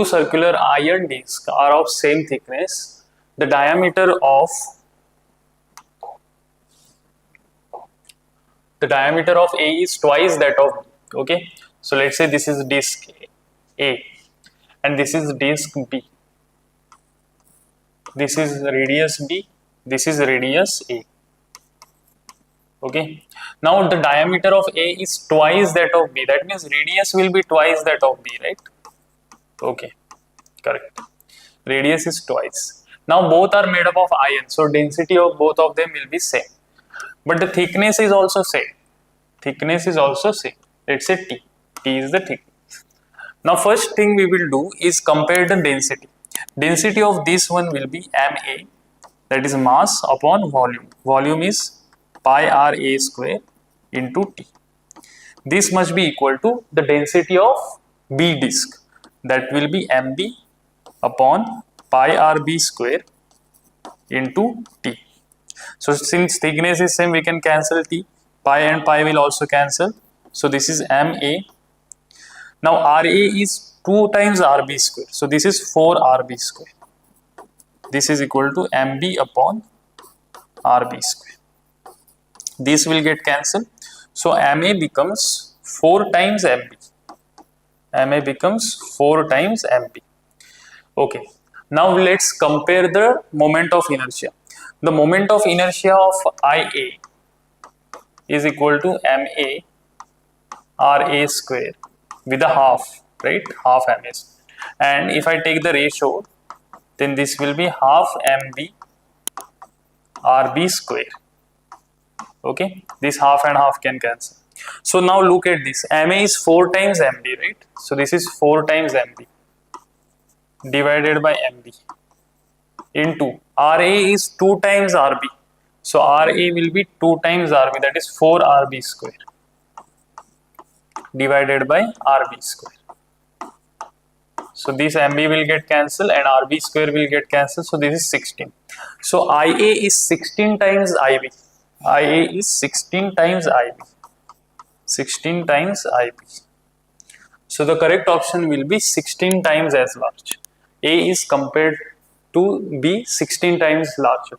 two circular iron discs are of same thickness. The diameter of A is twice that of B. Okay, so let's say this is disc A and this is disc B. This is radius B, this is radius A. Okay, now the diameter of A is twice that of B. That means radius will be twice that of B, right? Okay, correct. Radius is twice. Now both are made up of iron, so density of both of them will be same. But the thickness is also same. Thickness is also same. Let's say T. T is the thickness. Now first thing we will do is compare the density. Density of this one will be Ma, that is mass upon volume. Volume is pi r A square into T. This must be equal to the density of B disc, that will be Mb upon pi rb square into T. So since thickness is same, we can cancel T. Pi and pi will also cancel. So this is Ma. Now Ra is 2 times Rb square. So this is 4 Rb square. This is equal to Mb upon Rb square. This will get cancelled. So Ma becomes 4 times Mb. Ma becomes 4 times Mb. Okay. Now let's compare the moment of inertia. The moment of inertia of Ia is equal to Ma Ra square with a half, right? Half Ma. And if I take the ratio, then this will be half Mb Rb square. Okay, this half and half can cancel. So now look at this. Ma is 4 times Mb, right? So this is 4 times Mb divided by Mb into Ra is 2 times Rb. So Ra will be 2 times Rb, that is 4 Rb square divided by Rb square. So this Mb will get cancelled and Rb square will get cancelled. So this is 16. So Ia is 16 times Ib. Ia is 16 times Ib. 16 times Ib. So the correct option will be 16 times as large. A is compared to B 16 times larger.